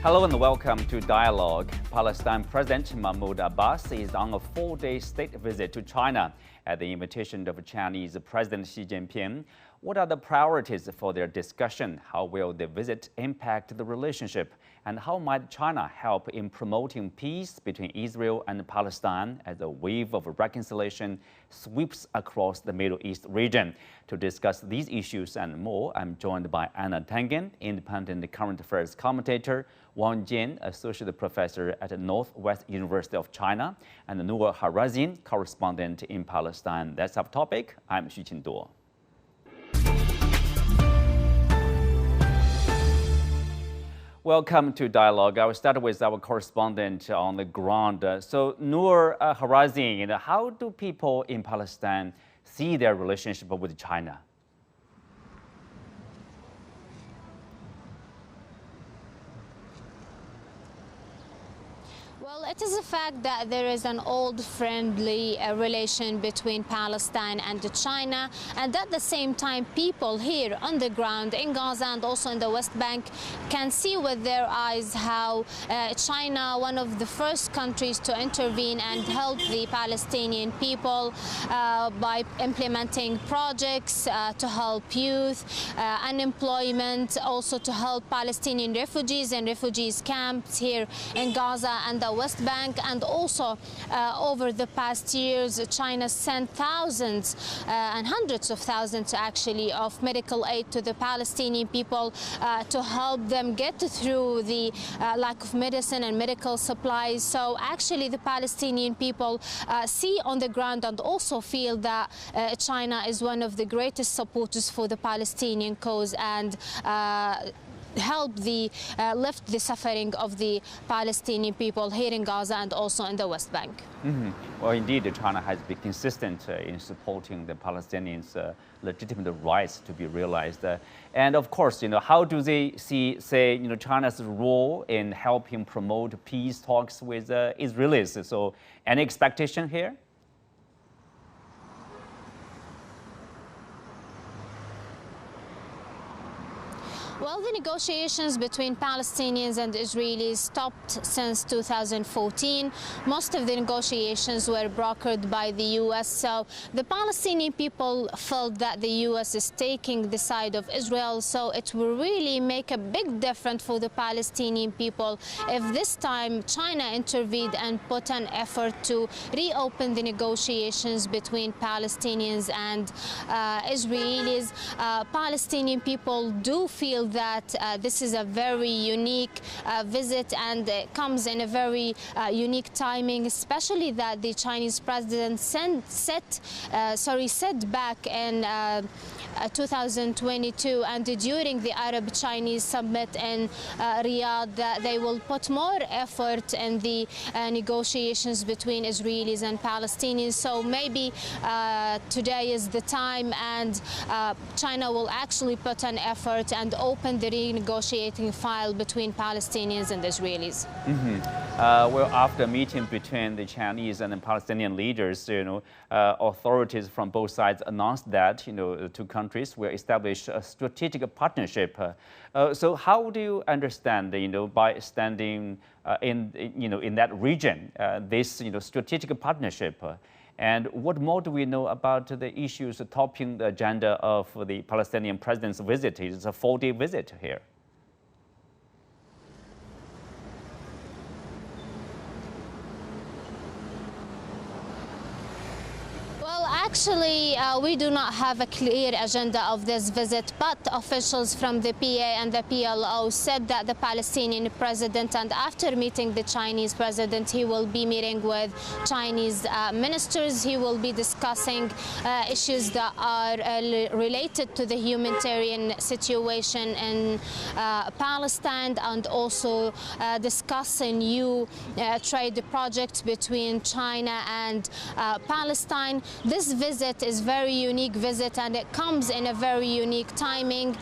Hello and welcome to Dialogue. Palestinian President Mahmoud Abbas is on a 4-day state visit to China at the invitation of Chinese President Xi Jinping. What are the priorities for their discussion? How will the visit impact the relationship? And how might China help in promoting peace between Israel and Palestine as a wave of reconciliation sweeps across the Middle East region? To discuss these issues and more, I'm joined by Einar Tangen, independent current affairs commentator, Wang Jin, associate professor at Northwest University of China, and Noor Harazeen, correspondent in Palestine. That's our topic. I'm Xu Qingduo. Welcome to Dialogue. I will start with our correspondent on the ground. So, Noor Harazeen, how do people in Palestine see their relationship with China? Well, it is a fact that there is an old friendly relation between Palestine and China, and at the same time people here on the ground in Gaza and also in the West Bank can see with their eyes how China, one of the first countries to intervene and help the Palestinian people by implementing projects to help youth, unemployment, also to help Palestinian refugees and refugees camps here in Gaza and the West Bank. And also over the past years, China sent thousands and hundreds of thousands actually of medical aid to the Palestinian people to help them get through the lack of medicine and medical supplies. So actually the Palestinian people see on the ground and also feel that China is one of the greatest supporters for the Palestinian cause and help lift the suffering of the Palestinian people here in Gaza and also in the West Bank. Well, indeed, China has been consistent in supporting the Palestinians' legitimate rights to be realized. And of course, how do they see, China's role in helping promote peace talks with Israelis? So, any expectation here? Well, the negotiations between Palestinians and Israelis stopped since 2014. Most of the negotiations were brokered by the U.S. So the Palestinian people felt that the U.S. is taking the side of Israel. So it will really make a big difference for the Palestinian people if this time China intervened and put an effort to reopen the negotiations between Palestinians and Israelis. Palestinian people do feel that this is a very unique visit and it comes in a very unique timing, especially that the Chinese president said back in 2022 and during the Arab-Chinese summit in Riyadh that they will put more effort in the negotiations between Israelis and Palestinians. So maybe today is the time and China will actually put an effort and open the renegotiating file between Palestinians and Israelis. Well, after a meeting between the Chinese and the Palestinian leaders, authorities from both sides announced that the two countries will establish a strategic partnership. So how do you understand, by standing in that region, this strategic partnership? And what more do we know about the issues topping the agenda of the Palestinian president's visit? It's a 4-day visit here. Actually, we do not have a clear agenda of this visit, but officials from the PA and the PLO said that the Palestinian president, and after meeting the Chinese president, he will be meeting with Chinese ministers. He will be discussing issues that are related to the humanitarian situation in Palestine and also discuss a new trade project between China and Palestine. This visit is very unique visit, and it comes in a very unique timing.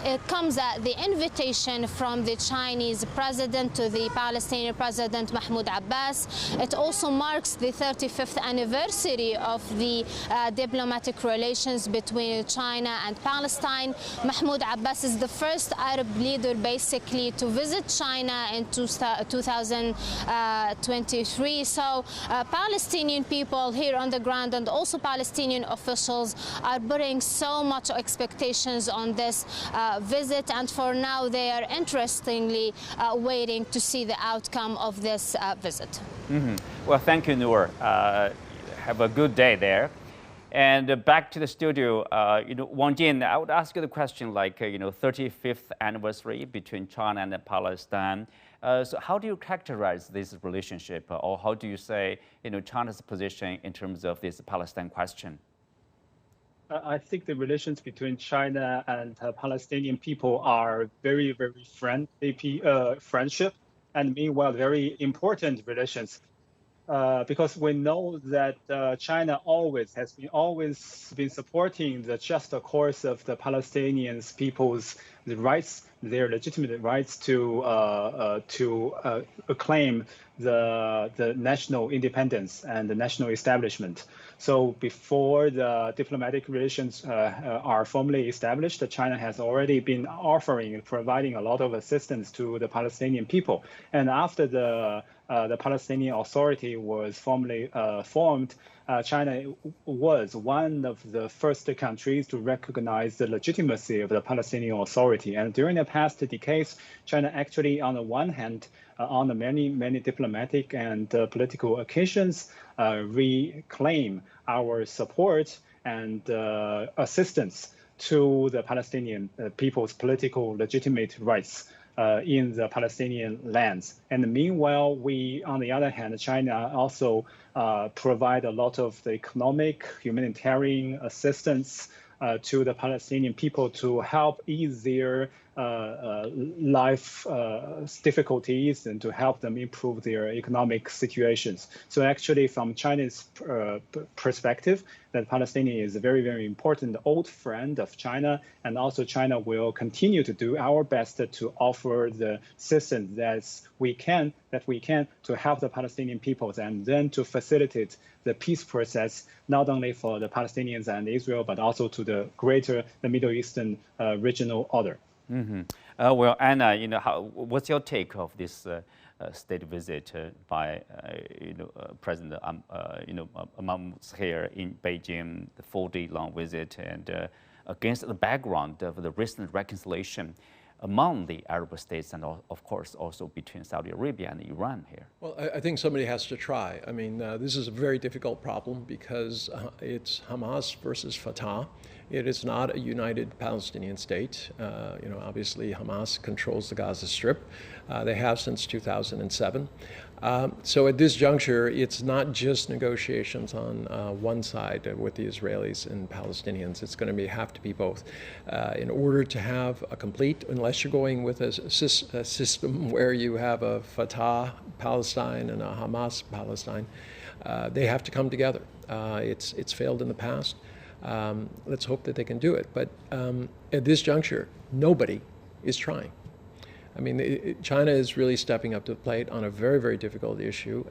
It comes at the invitation from the Chinese president to the Palestinian President Mahmoud Abbas. It also marks the 35th anniversary of the diplomatic relations between China and Palestine. Mahmoud Abbas is the first Arab leader basically to visit China in 2023. So Palestinian people here on the ground and also Palestinian officials are putting so much expectations on this visit, and for now they are interestingly waiting to see the outcome of this visit. Well, thank you, Noor. Have a good day there. And back to the studio, Wang Jin, I would ask you the question, like, 35th anniversary between China and Palestine. So how do you characterize this relationship, or how do you say, China's position in terms of this Palestine question? I think the relations between China and Palestinian people are very, very friendship, and meanwhile very important relations. Because we know that China has always been supporting the just course of the Palestinian people's rights, their legitimate rights to claim the national independence and the national establishment. So before the diplomatic relations are formally established, China has already been providing a lot of assistance to the Palestinian people. And after the Palestinian Authority was formally formed, China was one of the first countries to recognize the legitimacy of the Palestinian Authority. And during the past decades, China actually, on the one hand, on the many diplomatic and political occasions, reclaim our support and assistance to the Palestinian people's political legitimate rights in the Palestinian lands. And meanwhile, on the other hand, China also provide a lot of the economic, humanitarian assistance to the Palestinian people to help ease their life difficulties and to help them improve their economic situations. So actually, from China's perspective, that Palestinian is a very, very important old friend of China, and also China will continue to do our best to offer the assistance that we can to help the Palestinian peoples, and then to facilitate the peace process, not only for the Palestinians and Israel, but also to the Middle Eastern regional order. Well, Anna, what's your take of this state visit by President Mahmoud here in Beijing, the 4-day-long visit, and against the background of the recent reconciliation among the Arab states, and of course also between Saudi Arabia and Iran here? Well, I think somebody has to try. I mean, this is a very difficult problem because it's Hamas versus Fatah. It is not a united Palestinian state. Obviously Hamas controls the Gaza Strip. They have since 2007. So at this juncture, it's not just negotiations on one side with the Israelis and Palestinians. It's going to have to be both. In order to have a complete, unless you're going with a system where you have a Fatah Palestine and a Hamas Palestine, they have to come together. It's failed in the past. Let's hope that they can do it. But at this juncture, nobody is trying. I mean, China is really stepping up to the plate on a very, very difficult issue.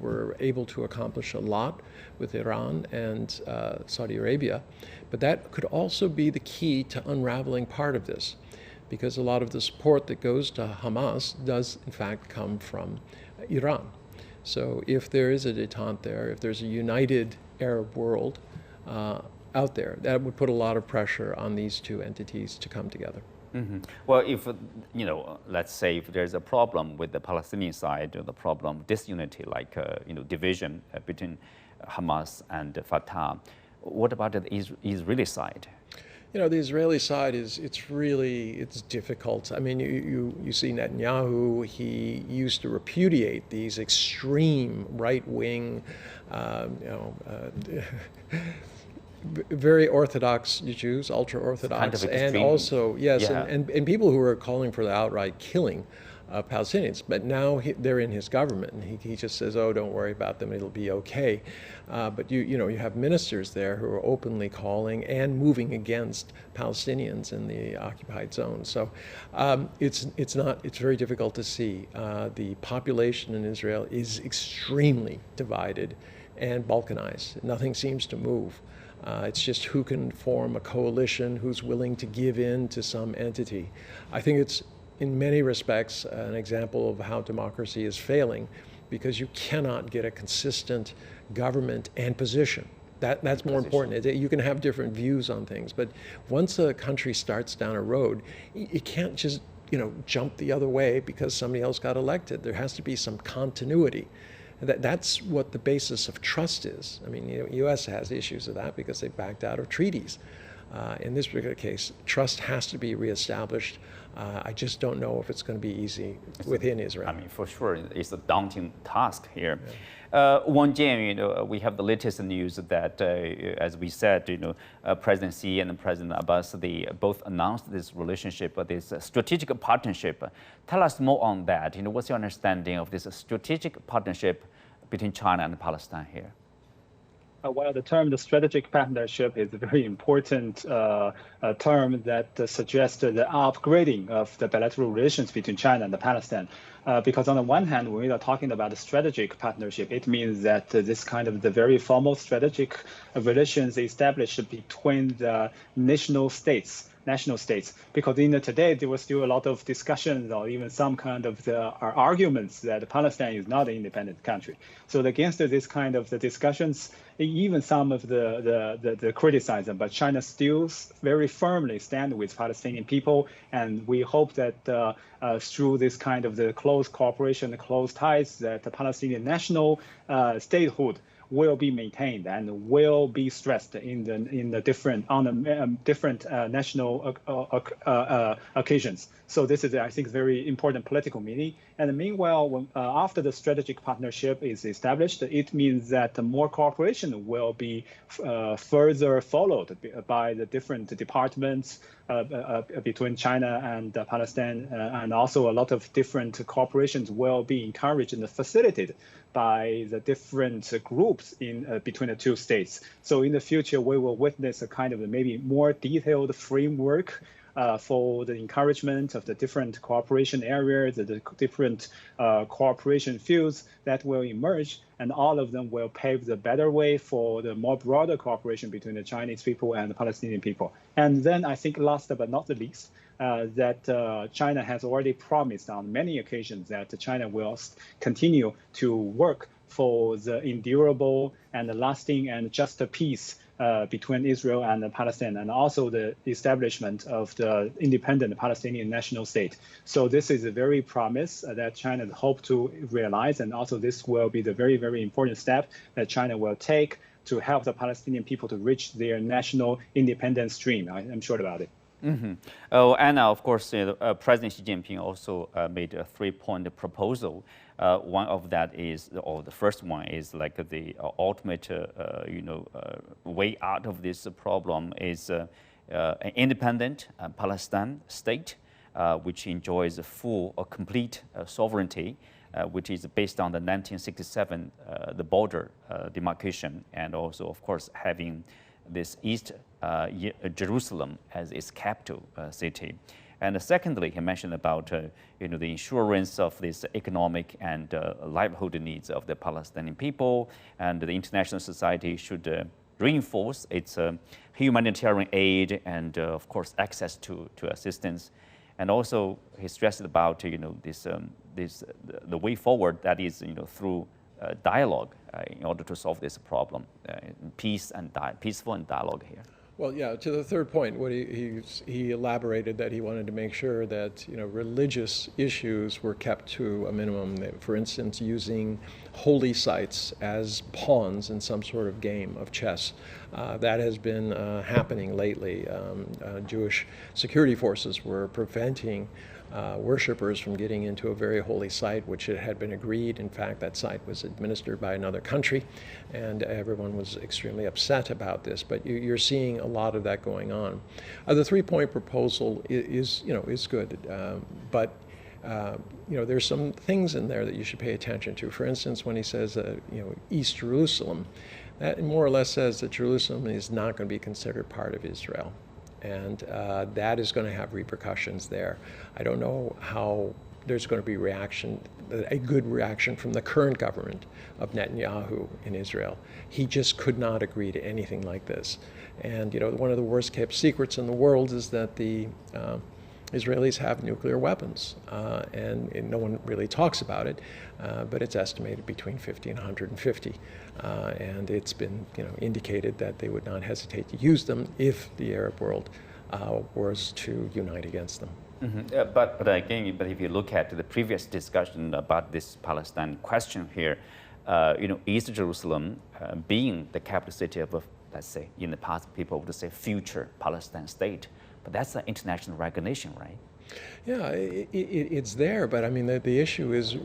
Were able to accomplish a lot with Iran and Saudi Arabia, but that could also be the key to unraveling part of this, because a lot of the support that goes to Hamas does, in fact, come from Iran. So if there is a détente there, if there's a united Arab world out there, that would put a lot of pressure on these two entities to come together. Well, if, let's say if there's a problem with the Palestinian side, or the problem, disunity, like, division between Hamas and Fatah, what about the Israeli side? The Israeli side it's difficult. I mean, you see Netanyahu, he used to repudiate these extreme right-wing, very Orthodox Jews, ultra-Orthodox, kind of and also, yes, yeah. and people who are calling for the outright killing Palestinians. But now they're in his government, and he just says, "Oh, don't worry about them; it'll be okay." But you have ministers there who are openly calling and moving against Palestinians in the occupied zone. So it's very difficult to see. The population in Israel is extremely divided and balkanized. Nothing seems to move. It's just who can form a coalition, who's willing to give in to some entity. I think it's, in many respects, an example of how democracy is failing, because you cannot get a consistent government and position. That's more important. You can have different views on things, but once a country starts down a road, it can't just jump the other way because somebody else got elected. There has to be some continuity. That's what the basis of trust is. I mean, the U.S. has issues of that because they backed out of treaties. In this particular case, trust has to be reestablished. I just don't know if it's going to be easy within Israel. I mean, for sure, it's a daunting task here. Wang Jin, we have the latest news that, as we said, President Xi and President Abbas, they both announced this relationship, this strategic partnership. Tell us more on that. What's your understanding of this strategic partnership between China and Palestine here? Well, the term the strategic partnership is a very important term that suggests the upgrading of the bilateral relations between China and Palestine. Because on the one hand, when we are talking about the strategic partnership, it means that this kind of the very formal strategic relations established between the national states, because in today there was still a lot of discussions or even some kind of arguments that Palestine is not an independent country. So against this kind of the discussions, even some of the criticism, but China still very firmly stand with Palestinian people, and we hope that through this kind of the close cooperation, the close ties, that the Palestinian national statehood will be maintained and will be stressed in the different national occasions. So this is, I think, very important political meaning. And meanwhile, after the strategic partnership is established, it means that more cooperation will be further followed by the different departments between China and Palestine, and also a lot of different cooperations will be encouraged and facilitated by the different groups in between the two states. So in the future, we will witness a kind of maybe more detailed framework for the encouragement of the different cooperation areas, the different cooperation fields that will emerge, and all of them will pave the better way for the more broader cooperation between the Chinese people and the Palestinian people. And then I think last but not the least, that China has already promised on many occasions that China will continue to work for the endurable and the lasting and just peace between Israel and Palestine, and also the establishment of the independent Palestinian national state. So this is a very promise that China hope to realize, and also this will be the very, very important step that China will take to help the Palestinian people to reach their national independence dream. I'm sure about it. Mm-hmm. Oh, and of course, President Xi Jinping also made a 3-point proposal. One of that is, or the first one is like the ultimate, way out of this problem is an independent Palestine state, which enjoys full or complete sovereignty, which is based on the 1967 the border demarcation, and also, of course, having this East Jerusalem as its capital city. And secondly, he mentioned about the insurance of this economic and livelihood needs of the Palestinian people, and the international society should reinforce its humanitarian aid and, of course, access to assistance. And also, he stressed about the way forward, that is through dialogue in order to solve this problem, peaceful and dialogue here. Well, yeah, to the third point, what he elaborated that he wanted to make sure that religious issues were kept to a minimum. For instance, using holy sites as pawns in some sort of game of chess. That has been happening lately. Jewish security forces were preventing worshippers from getting into a very holy site, which it had been agreed. In fact, that site was administered by another country, and everyone was extremely upset about this. But you're seeing a lot of that going on. The 3-point proposal is good, but there's some things in there that you should pay attention to. For instance, when he says, East Jerusalem, that more or less says that Jerusalem is not going to be considered part of Israel. And that is going to have repercussions there. I don't know how there's going to be a good reaction from the current government of Netanyahu in Israel. He just could not agree to anything like this. And one of the worst kept secrets in the world is that the Israelis have nuclear weapons, and no one really talks about it, but it's estimated between 50 and 150. And it's been indicated that they would not hesitate to use them if the Arab world was to unite against them. Mm-hmm. But again, if you look at the previous discussion about this Palestine question here, East Jerusalem being the capital city of, let's say, in the past, people would say future Palestine state, but that's an international recognition, right? Yeah, it's there, but I mean, the issue is,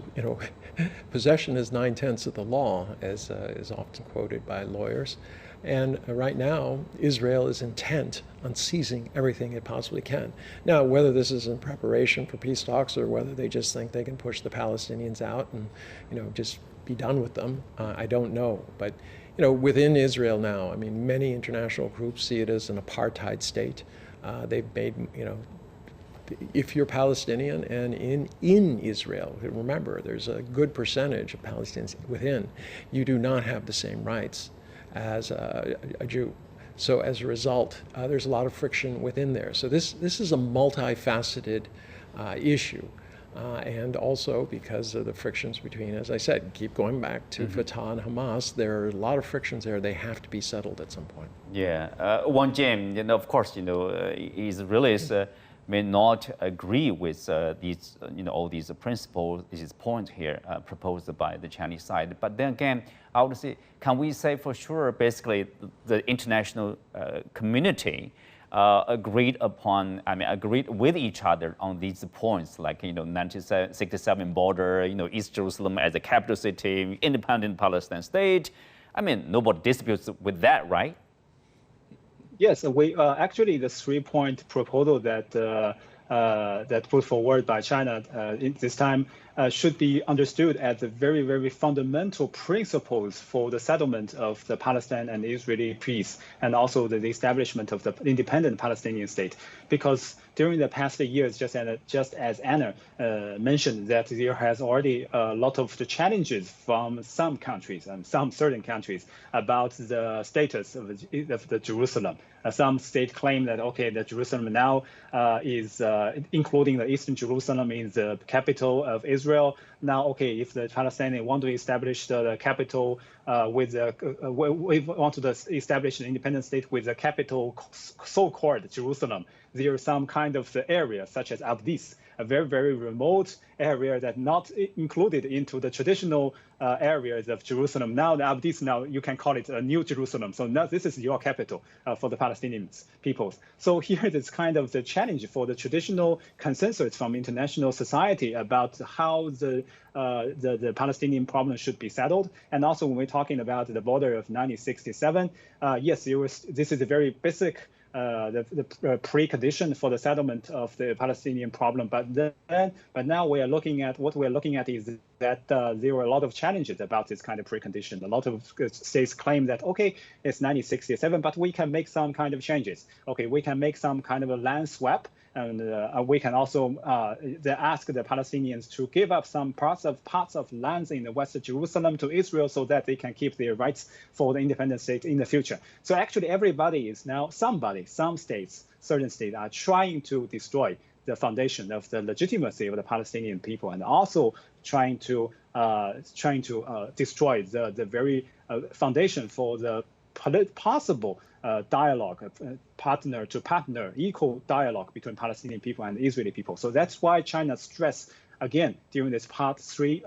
possession is 9/10 of the law, as is often quoted by lawyers. And right now, Israel is intent on seizing everything it possibly can. Now, whether this is in preparation for peace talks or whether they just think they can push the Palestinians out and, just be done with them, I don't know. But, within Israel now, I mean, many international groups see it as an apartheid state. They've made, if you're Palestinian and in Israel, remember, there's a good percentage of Palestinians within, you do not have the same rights as a Jew. So as a result, there's a lot of friction within there. So this is a multifaceted issue. And also because of the frictions between, as I said, keep going back to Fatah and Hamas, there are a lot of frictions there. They have to be settled at some point. Yeah, Wang Jin, of course, Israelis may not agree with these, all these principles, these points here proposed by the Chinese side. But then again, I would say, can we say for sure, basically, the international community agreed with each other on these points, like 1967 border, East Jerusalem as a capital city, independent Palestine state. I mean, nobody disputes with that, right? Yes, we actually the 3-point proposal that put forward by China this time should be understood as the very, very fundamental principles for the settlement of the Palestine and Israeli peace, and also the establishment of the independent Palestinian state. Because during the past years, just as Einar mentioned, that there has already a lot of the challenges from some countries and some certain countries about the status of the Jerusalem. Some states claim that, okay, the Jerusalem now is, including the Eastern Jerusalem, is the capital of Israel. Now, okay, if the Palestinians want to establish the capital we want to establish an independent state with the capital so-called Jerusalem, there is some kind of the area such as Abdis, a very, very remote area that not included into the traditional areas of Jerusalem. Now the Abdis, now you can call it a new Jerusalem. So now this is your capital for the Palestinian peoples. So here is kind of the challenge for the traditional consensus from international society about how the Palestinian problem should be settled. And also when we're talking about the border of 1967, yes, this is a very basic the precondition for the settlement of the Palestinian problem. But now what we're looking at is that there were a lot of challenges about this kind of precondition. A lot of states claim that, okay, it's 1967, but we can make some kind of changes. Okay, we can make some kind of a land swap. And we can also ask the Palestinians to give up some parts of lands in the West Jerusalem to Israel so that they can keep their rights for the independent state in the future. So actually everybody is now, some states, certain states are trying to destroy the foundation of the legitimacy of the Palestinian people, and also trying to destroy the very foundation for the possible dialogue, partner to partner, equal dialogue between Palestinian people and Israeli people. So that's why China stressed again during this Part 3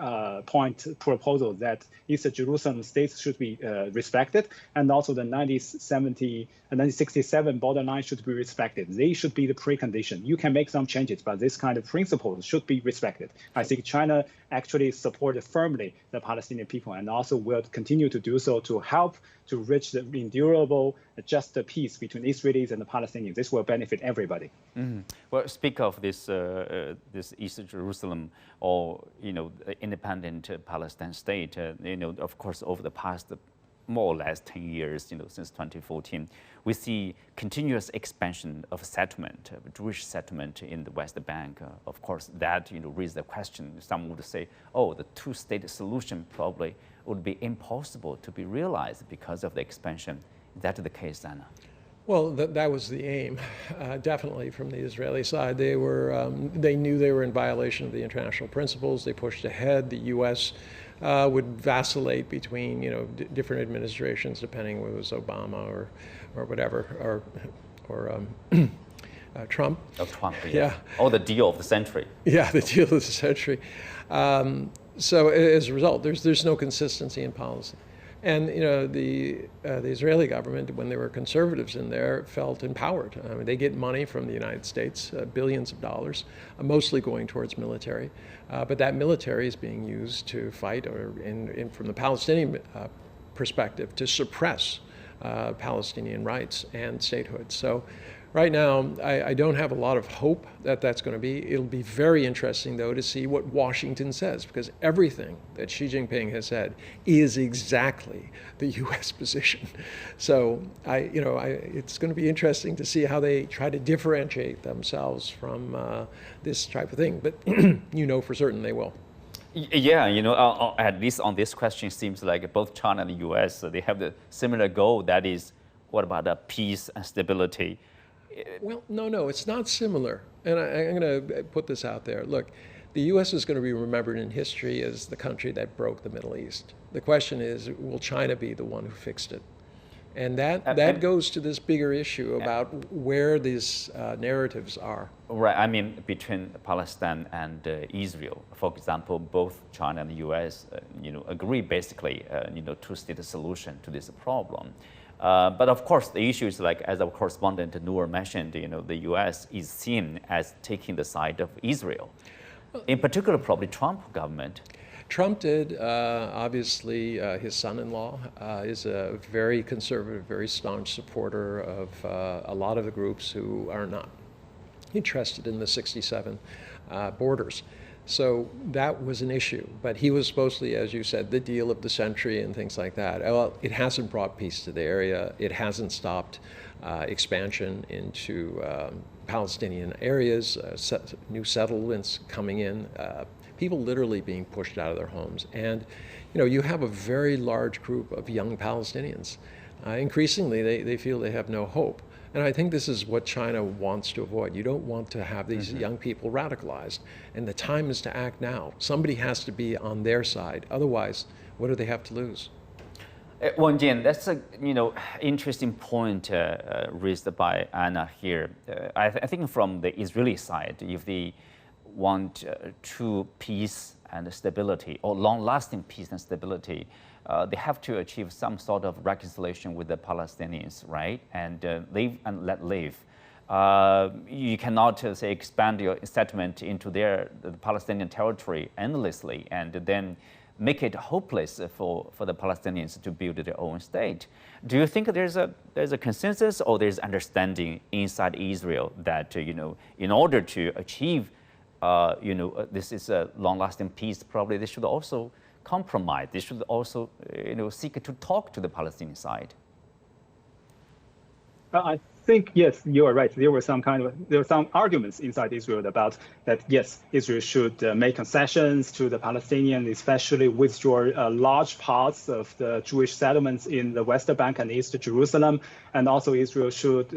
point proposal that East Jerusalem states should be respected, and also the 1967 border line should be respected. They should be the precondition. You can make some changes, but this kind of principle should be respected. I think China actually supported firmly the Palestinian people, and also will continue to do so to help to reach the endurable, just peace between Israelis and the Palestinians. This will benefit everybody. Mm-hmm. Well, speak of this East Jerusalem or independent Palestine state. Of course, over the past more or less 10 years, since 2014, we see continuous expansion of settlement, of Jewish settlement in the West Bank. Of course, that raises the question. Some would say, oh, the two-state solution probably would be impossible to be realized because of the expansion. Is that the case, Anna? Well, that was the aim, definitely from the Israeli side. They knew they were in violation of the international principles. They pushed ahead. The U.S. Would vacillate between different administrations, depending whether it was Obama or whatever, or Trump. Oh, Trump, yeah. Oh, the deal of the century. Yeah, the deal of the century. So as a result, there's no consistency in policy. And the Israeli government, when there were conservatives in there, felt empowered. I mean, they get money from the United States, billions of dollars, mostly going towards military. But that military is being used to fight, or from the Palestinian perspective, to suppress Palestinian rights and statehood. So right now, I don't have a lot of hope that that's going to be. It'll be very interesting, though, to see what Washington says, because everything that Xi Jinping has said is exactly the U.S. position. So it's going to be interesting to see how they try to differentiate themselves from this type of thing. But for certain they will. Yeah, at least on this question, it seems like both China and the U.S., they have the similar goal. That is, what about peace and stability? Well, no, it's not similar. And I'm going to put this out there. Look, the U.S. is going to be remembered in history as the country that broke the Middle East. The question is, will China be the one who fixed it? And that goes to this bigger issue about where these narratives are. Right. I mean, between Palestine and Israel, for example, both China and the U.S. Agree basically, two-state solution to this problem. But of course, the issue is, like, as our correspondent Noor mentioned, the U.S. is seen as taking the side of Israel. In particular, probably Trump government. Trump did. Obviously, his son-in-law is a very conservative, very staunch supporter of a lot of the groups who are not interested in the 67 borders. So that was an issue, but he was supposedly, as you said, the deal of the century and things like that. Well, it hasn't brought peace to the area. It hasn't stopped expansion into Palestinian areas, new settlements coming in, people literally being pushed out of their homes. And you have a very large group of young Palestinians. Increasingly, they feel they have no hope. And I think this is what China wants to avoid. You don't want to have these young people radicalized. And the time is to act now. Somebody has to be on their side. Otherwise, what do they have to lose? Wang Jin, that's a interesting point raised by Anna here. I think from the Israeli side, if they want true peace and stability, or long-lasting peace and stability, they have to achieve some sort of reconciliation with the Palestinians, right? And live and let live. You cannot say expand your settlement into the Palestinian territory endlessly and then make it hopeless for the Palestinians to build their own state. Do you think there's a consensus, or there's understanding inside Israel that in order to achieve this is a long-lasting peace, probably they should also compromise. They should also seek to talk to the Palestinian side. I think, yes, you are right. There were some arguments inside Israel about that, yes, Israel should make concessions to the Palestinians, especially withdraw large parts of the Jewish settlements in the West Bank and East Jerusalem. And also Israel should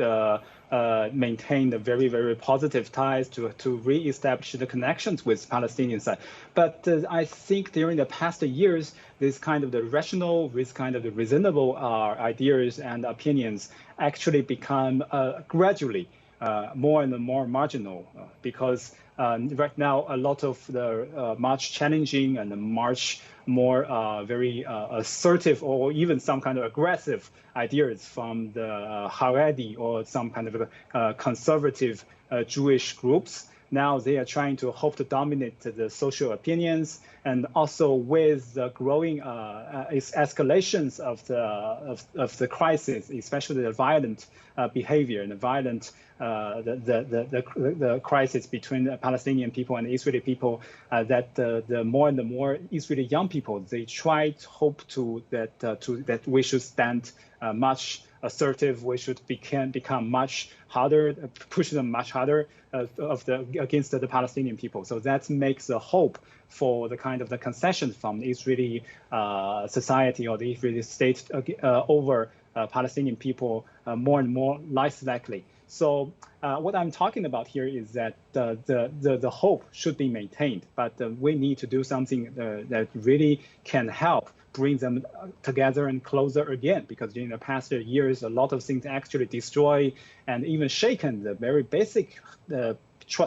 maintain the very, very positive ties to re-establish the connections with Palestinian side. But I think during the past years, this kind of the rational, this kind of the reasonable ideas and opinions actually become gradually more and more marginal because right now a lot of the much challenging and much more very assertive or even some kind of aggressive ideas from the Haredi or some kind of conservative Jewish groups Now they are trying to hope to dominate the social opinions, and also with the growing escalations of the crisis, especially the violent behavior and the violent the crisis between the Palestinian people and the Israeli people, that the more and the more Israeli young people, they try to hope that we should stand much assertive. We should become much harder, push them much harder against the Palestinian people. So that makes the hope for the kind of the concessions from the Israeli society or the Israeli state over Palestinian people more and more less likely. So what I'm talking about here is that the hope should be maintained, but we need to do something that really can help bring them together and closer again, because in the past years, a lot of things actually destroy and even shaken the very basic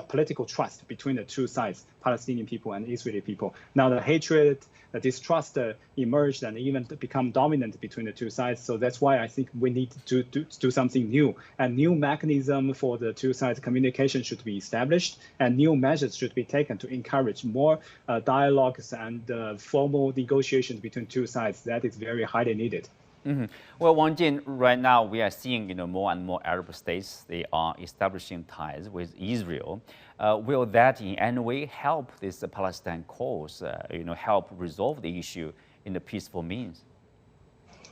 political trust between the two sides, Palestinian people and Israeli people. Now the hatred, the distrust emerged and even become dominant between the two sides. So that's why I think we need to do something new. A new mechanism for the two sides communication should be established, and new measures should be taken to encourage more dialogues and formal negotiations between two sides. That is very highly needed. Mm-hmm. Well, Wang Jin, right now we are seeing more and more Arab states, they are establishing ties with Israel. Will that in any way help this Palestine cause, help resolve the issue in a peaceful means?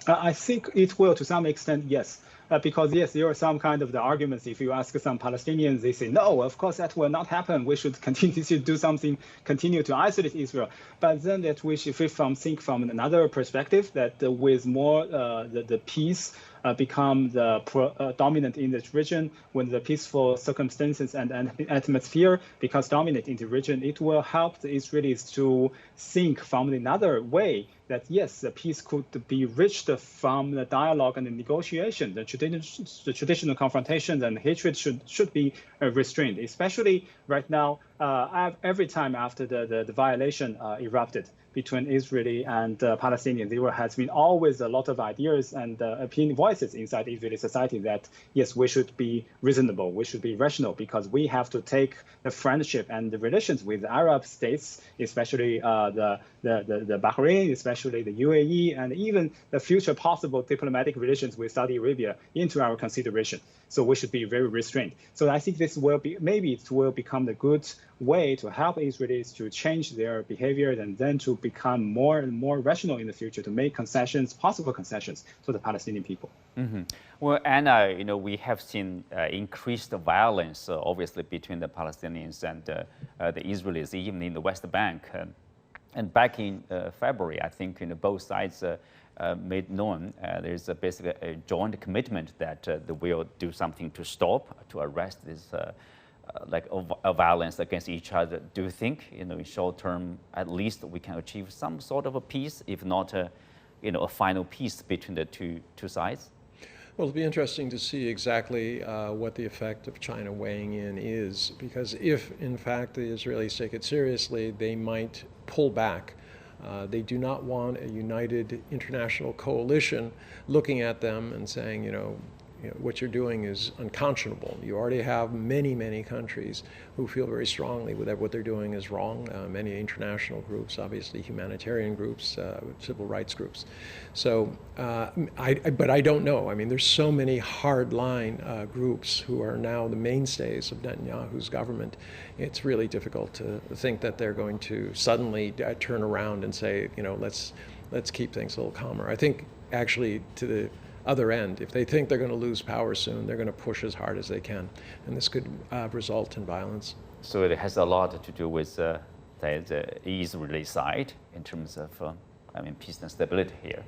I think it will to some extent, yes. Because yes, there are some kind of the arguments. If you ask some Palestinians, they say, no, of course that will not happen. We should continue to do something, continue to isolate Israel. But then that we should think from another perspective, that with more the peace become the dominant in this region, when the peaceful circumstances and atmosphere becomes dominant in the region, it will help the Israelis to think from another way that yes, the peace could be reached from the dialogue and the negotiation. The traditional confrontations and hatred should be restrained, especially right now, every time after the violation erupted between Israeli and Palestinians. There has been always a lot of ideas and opinion voices inside Israeli society that, yes, we should be reasonable, we should be rational, because we have to take the friendship and the relations with Arab states, especially the Bahrain, especially the UAE, and even the future possible diplomatic relations with Saudi Arabia into our consideration. So we should be very restrained. So I think this will be, maybe it will become the good way to help Israelis to change their behavior and then to become more and more rational in the future, to make concessions, possible concessions to the Palestinian people. Mm-hmm. Well, Anna, we have seen increased violence, obviously, between the Palestinians and the Israelis, even in the West Bank. And back in February, I think both sides made known there's basically a joint commitment that they will do something to stop, to arrest this violence against each other. Do you think, in short term, at least we can achieve some sort of a peace, if not, a final peace between the two sides? Well, it'll be interesting to see exactly what the effect of China weighing in is, because if, in fact, the Israelis take it seriously, they might pull back. They do not want a united international coalition looking at them and saying, what you're doing is unconscionable. You already have many, many countries who feel very strongly that what they're doing is wrong. Many international groups, obviously humanitarian groups, civil rights groups. So, but I don't know. I mean, there's so many hardline groups who are now the mainstays of Netanyahu's government. It's really difficult to think that they're going to suddenly turn around and say, let's keep things a little calmer. I think actually to the other end, if they think they're going to lose power soon, they're going to push as hard as they can, and this could result in violence. So it has a lot to do with the Israeli side in terms of peace and stability here.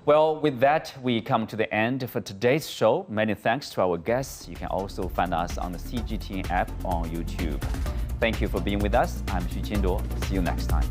Well, with that, we come to the end for today's show. Many thanks to our guests. You can also find us on the CGTN app on YouTube. Thank you for being with us. I'm Xu Qinduo. See you next time.